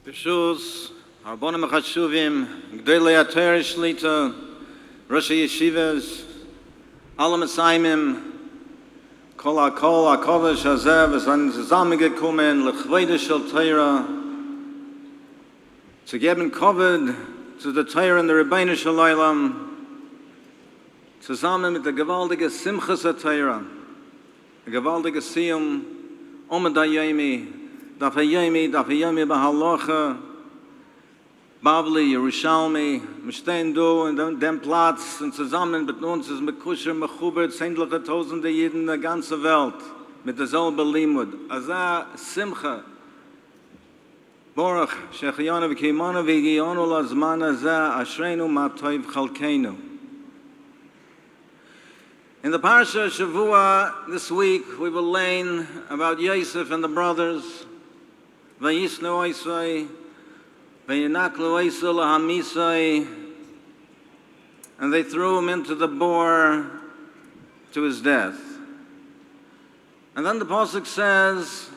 Bershus, Arbonim Chashuvim, Gdolei HaTorah Shlita, Rosh Yeshivas, Alle Mesaimim, Kol HaKodesh Hazeh, v'san zusammengekommen, Lechweide Shel Torah, zu geben Koved zu der Torah und der Rebbeinu Shel Olam, zusammen mit der gewaltige Simchas HaTorah, der gewaltige Siyum, Amud HaYomi, Daf Hiyomi, Bahalocha, Bavli, Yerushalmi, wir stehen da in dem Platz und zusammen mit uns ist Mekusher, Mechubert, zehnliche Tausende Jeden in der ganzen Welt mit derselben Limud. Also Simcha, Baruch, Shechianu v'Keimanu v'Higiyanu l'Azman hazeh, Ashreinu ma'toiv chalkeinu. In the Parsha Shavua this week, we will learn about Yosef and the brothers. Vayisnu Oisai, Vayinaklu Oisai lahamisai, and they threw him into the bore to his death. And then the pasuk says,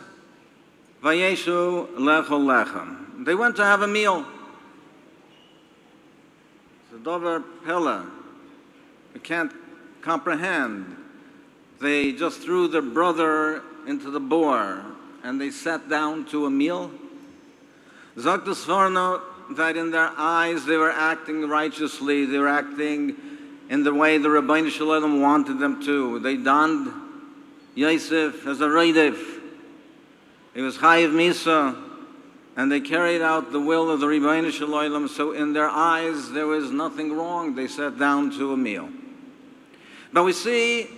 Vayeshu lechol lechem. They went to have a meal. It's a dover pella. We can't comprehend. They just threw their brother into the bore and they sat down to a meal. Sagt the Sforno that in their eyes they were acting righteously, they were acting in the way the Rebbeinu Shel Olam wanted them to. They donned Yosef as a Reidef. He was Chayiv Misa, and they carried out the will of the Rebbeinu Shel Olam, so in their eyes there was nothing wrong. They sat down to a meal. But we see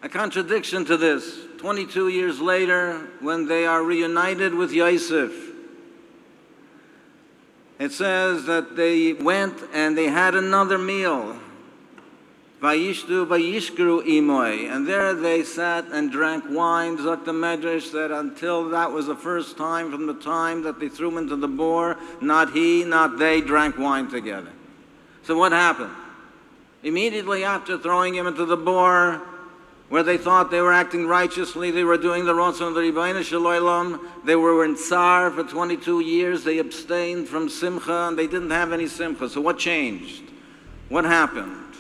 a contradiction to this. 22 years later, when they are reunited with Yosef, it says that they went and they had another meal. Vayishtu vayishkru imoy. And there they sat and drank wine. Zok the Medrash said until that was the first time from the time that they threw him into the bore, not he, not they drank wine together. So what happened? Immediately after throwing him into the bore, where they thought they were acting righteously, they were doing the Ratzon of the Rebbeinu Shel Olam, they were in Tsar for 22 years, they abstained from Simcha, and they didn't have any Simcha. So what changed? What happened?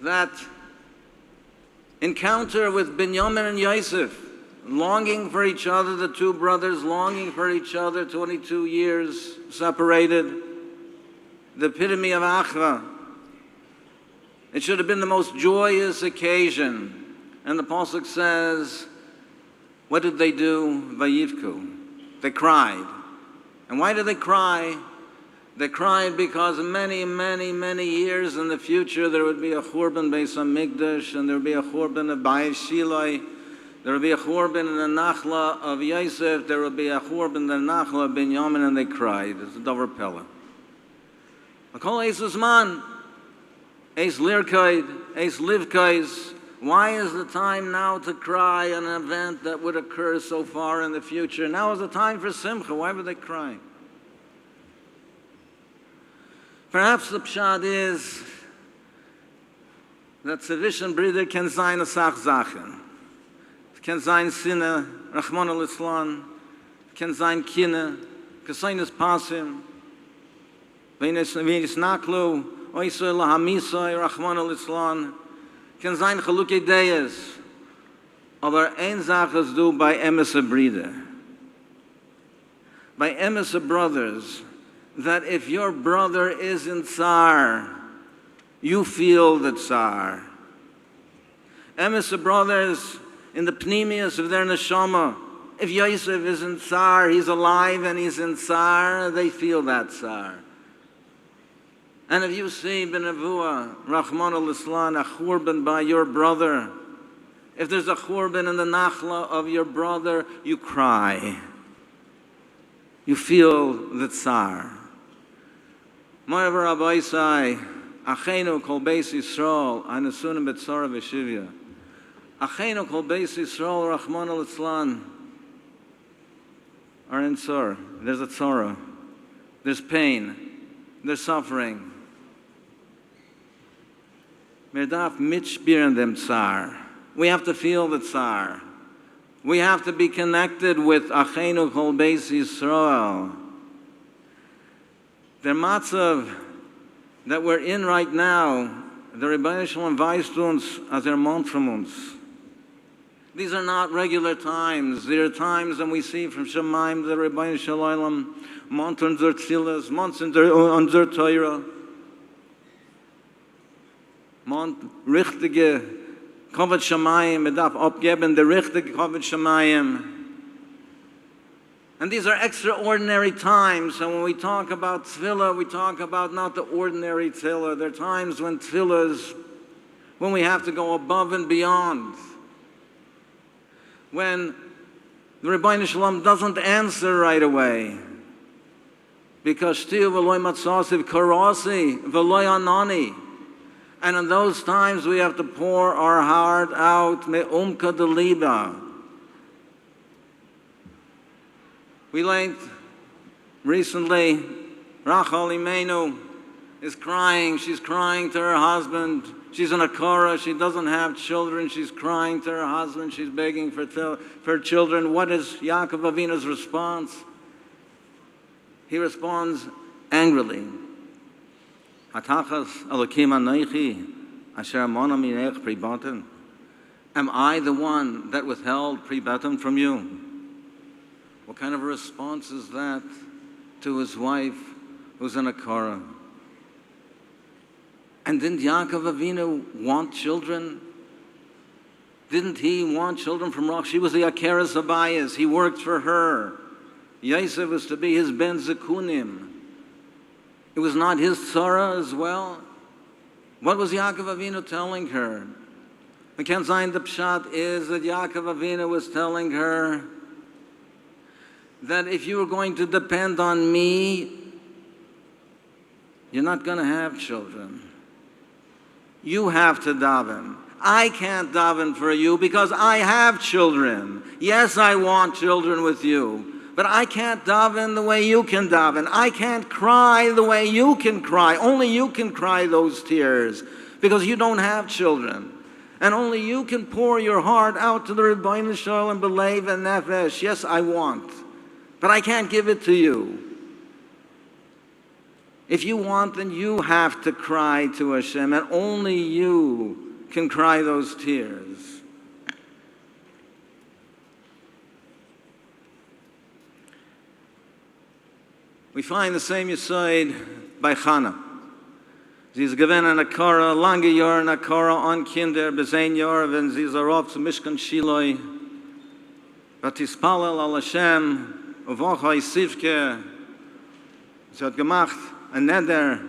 That encounter with Binyamin and Yosef, longing for each other, the two brothers longing for each other, 22 years separated, the epitome of Achva. It should have been the most joyous occasion. And the pasuk says, what did they do? Vayivku. They cried. And why did they cry? They cried because many, many, many years in the future there would be a Churban Beis HaMikdash, and there would be a Churban of Bayis Shilai, there would be a Churban in the Nachla of Yosef, there would be a Churban in the Nachla of Binyamin, and they cried. It's a Dover Pella. Akol Eis Man. Eis lirkaid, eis livkais. Why is the time now to cry on an event that would occur so far in the future? Now is the time for Simcha. Why were they crying? Perhaps the pshat is that Tzivishn Brider can sein a Sach Zachen. It can sein Sinne, Rachmana Litzlan, it can sein Kine, Kasainis Pasim, Venis Naklu, Oisoi lahamisoi, Rachmana Litzlan, can sein Chalukei Deyes, aber ein Sache du bei Emes Bride, by Emes brothers, that if your brother is in Tsar, you feel the Tsar. Emes brothers, in the pneumius of their neshama, if Yosef is in Tsar, he's alive and he's in Tsar, they feel that Tsar. And if you see B'Nevuah, Rachmana Litzlan, a churban by your brother, if there's a churban in the nachla of your brother, you cry. You feel the tsar. Moreover, Rabbi Isai, Achenu kol beis Yisrael, Anasunim betzara v'shivya. Achenu kol beis Yisrael, Rachmana Litzlan, are in tzor. There's a tzora. There's pain. There's suffering. Wir darf mitspüren dem Tsar. We have to feel the Tsar. We have to be connected with Achenu Kol Beis Yisrael. The matzav that we're in right now, the Rebbeinu Shalom weist uns as mont from uns. These are not regular times. There are times when we see from Shemaim the Rebbeinu Shalom mont unser Tzilas, mont unser Torah, mont richtige Kovod Shemayim, it darf abgeben, the richtige Kovod Shemayim. And these are extraordinary times. And when we talk about tefillah, we talk about not the ordinary tefillah. There are times when tefillahs, when we have to go above and beyond. When the Rebbeinu Shalom doesn't answer right away. Because shtiu v'loy matzasiv karasi v'loy anani. And in those times we have to pour our heart out me'umka de liba. We learned recently, Rachel Imenu is crying. She's crying to her husband. She's in a Korah. She doesn't have children. She's crying to her husband. She's begging for children. What is Yaakov Avinu's response? He responds angrily. Hatachas Elokim anoichi asher amona minech pribatim. Am I the one that withheld pribatim from you? What kind of a response is that to his wife who's in a Korah? And didn't Yaakov Avinu want children? Didn't he want children from Rachel? She was the Akeres Abayas. He worked for her. Yosef was to be his Ben Zekunim. It was not his tzara as well. What was Yaakov Avinu telling her? We can't find the pshat is that Yaakov Avinu was telling her that if you are going to depend on me, you're not going to have children. You have to daven. I can't daven for you because I have children. Yes, I want children with you. But I can't daven the way you can daven. I can't cry the way you can cry. Only you can cry those tears because you don't have children. And only you can pour your heart out to the Rebbeinu Shalom b'leiv and nefesh. Yes, I want. But I can't give it to you. If you want, then you have to cry to Hashem. And only you can cry those tears. We find the same Yesod by Chana. Sie ist gewesen in der Korah, lange Jahre in der Korah, an Kinder, bis ein Jahr, wenn sie so rauf zu Mishkan Shiloi, hat Tispalel al Hashem, auf Ochai Sivke, sie hat gemacht, ein Neder,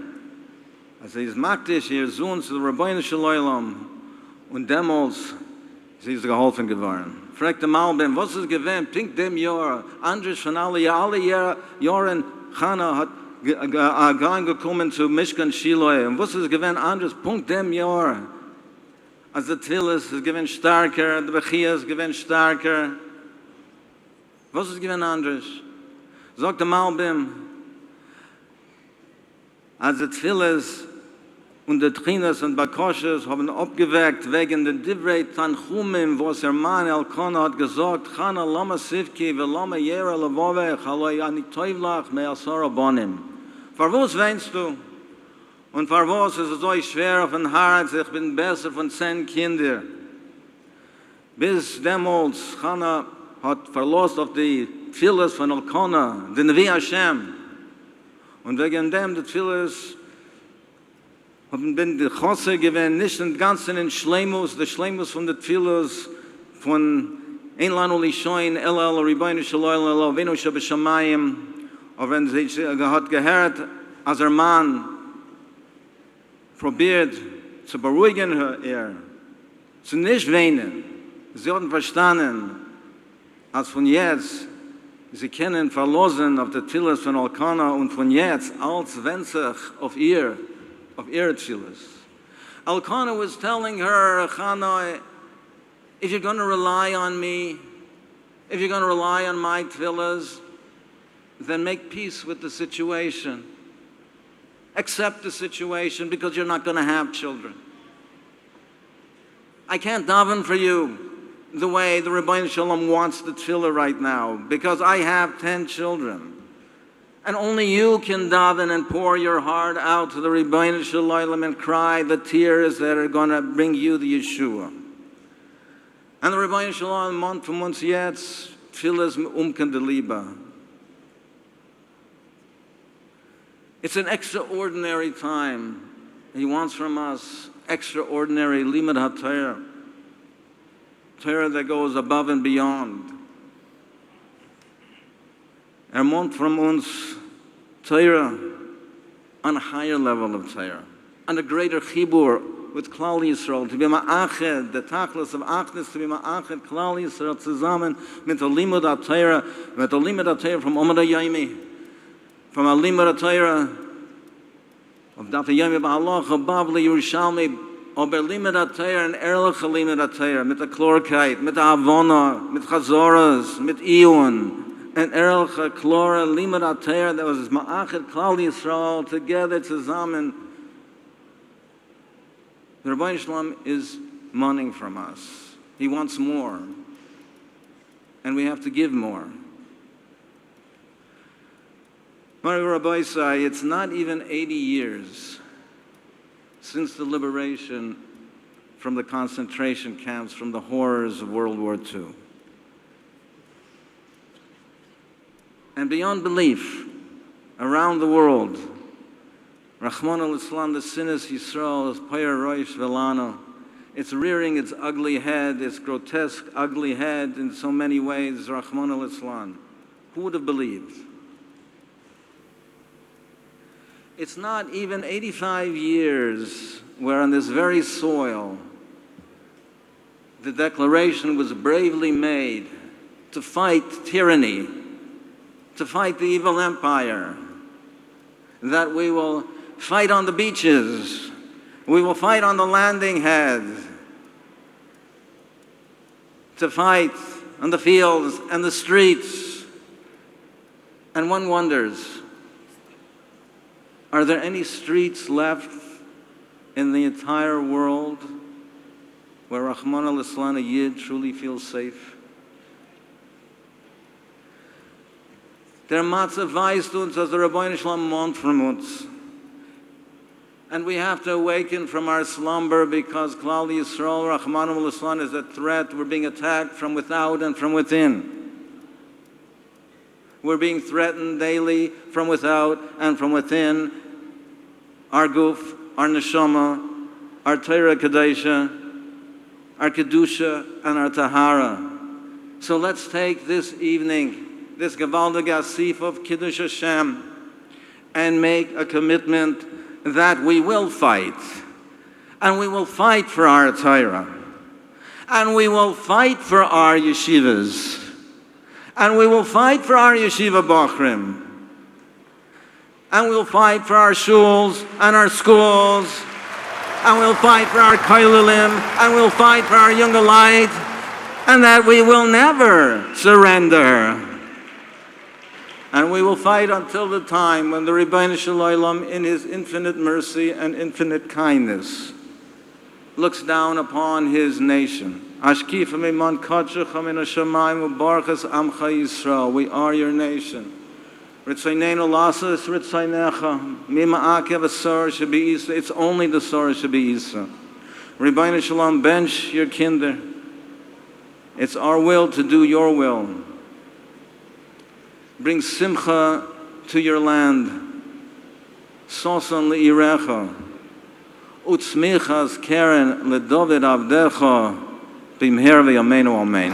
also sie ist maktisch, ihr Sohn zu der Rebbeinu Shalom, und damals, sie ist geholfen geworden. Fragt der Malbim, was ist gewesen, pink dem Jahr, anders von alle Jahren, Chana hat gekommen zu Mishkan Shiloi. Und was ist gewesen anders? Punkt dem Jahr. Als der Tfilis ist gewesen stärker, der Bechia ist gewesen stärker. Was ist gewesen anders? Sagt der Malbim, als der Tfilis und der Trinas und Bakoshes haben abgeweckt wegen den Divrei Tanchumim, wo es Mann Elkana hat gesagt, Chana lama sivki ve lama yera levovech, haloi ani toivlach me asara bonim. Für was weinst du? Und für was ist es so schwer auf ein Herz, ich bin besser von 10 Kindern. Bis damals Chana hat verlost auf die Tfilis von Elkana, den Nevi Hashem. Und wegen dem die Tfilis haben bin die Chosse gewesen, nicht im Ganzen in Schleimus, der Schleimus von der Tfilos, von ein Lan Uli Shoin, Ela El Rebbeinu Shalom, Ela Avinu Shabashamayim, aber wenn sie hat gehört, als Mann probiert zu beruhigen zu nicht weinen, sie hatten verstanden, als von jetzt, sie können verlosen auf der Tfilos von Elkana und von jetzt, als wenn sich auf ihr tefillas. Elkanah was telling her, Chana, if you're going to rely on me, if you're going to rely on my tefillas, then make peace with the situation. Accept the situation because you're not going to have children. I can't daven for you. the way the Rebbeinu Shalom wants the tefillah right now, because I have 10 children. And only you can daven and pour your heart out to the Rebbeinu Shalom and cry the tears that are going to bring you the Yeshua. And the Rebbeinu Shalom, Mond von uns jetzt, tefillah umken de Liebe. It's an extraordinary time. He wants from us extraordinary limud ha-Torah, Torah that goes above and beyond. Mond from uns Torah on a higher level of Torah, on a greater chibur with Klal Yisrael, to be ma'ached, the tachlis of achdis, to be ma'ached Klal Yisrael zusammen mit der limud ha-Torah, mit der limud ha-Torah from Amud HaYomi, from a limud ha-Torah of Daf Yomi B'Halacha, Bavli, Yerushalmi, aber limud ha-Torah and erlich limud ha-Torah, mit der Klorkeit, mit der Avona, mit Chazoras, mit Iyun, and erlich klora limud ha-Torah that was ma'ached Klal Yisrael together zusammen. The Rebbeinu Shalom is mourning from us. He wants more, and we have to give more. My Rabbi say, it's not even 80 years since the liberation from the concentration camps, from the horrors of World War II. And beyond belief, around the world, Rahman al-Islam, the Sinas Yisrael, is Payar Roish Velano. It's rearing its ugly head, its grotesque, ugly head in so many ways, Rahman al-Islam. Who would have believed? It's not even 85 years where on this very soil the declaration was bravely made to fight tyranny, to fight the evil empire, that we will fight on the beaches, we will fight on the landing heads, to fight on the fields and the streets. And one wonders, are there any streets left in the entire world where Rahman al-Islam, a Yid, truly feels safe? Der Matzah weist uns, dass der Rebbeinu Shalom mont from uns. And we have to awaken from our slumber, because Klal Yisrael, Rahman al-Islam, is a threat. We're being attacked from without and from within. We're being threatened daily from without and from within. Our guf, our neshama, our Torah Kadesha, our Kedusha, and our Tahara. So let's take this evening, this Gavaldig Asif of Kiddush Hashem, and make a commitment that we will fight. And we will fight for our Torah. And we will fight for our yeshivas. And we will fight for our yeshiva bachrim. And we'll fight for our shuls and our schools. And we'll fight for our kailulim. And we'll fight for our young light. And that we will never surrender. And we will fight until the time when the Rebbeinu Shalom, in his infinite mercy and infinite kindness, looks down upon his nation. Ashkifa miman kadshecha min hashamayim u'barachas amcha Yisrael. We are your nation. Ritzayneinu lasas ritzaynecha mima'akev asar shabi isa. It's only the sar shabi isa. Rebbeinu Shalom, bench your kinder. It's our will to do your will. Bring simcha to your land. Sosan le'irecha. Utzmichas keren leDovid avdecha. B'mher v'yameinu amen.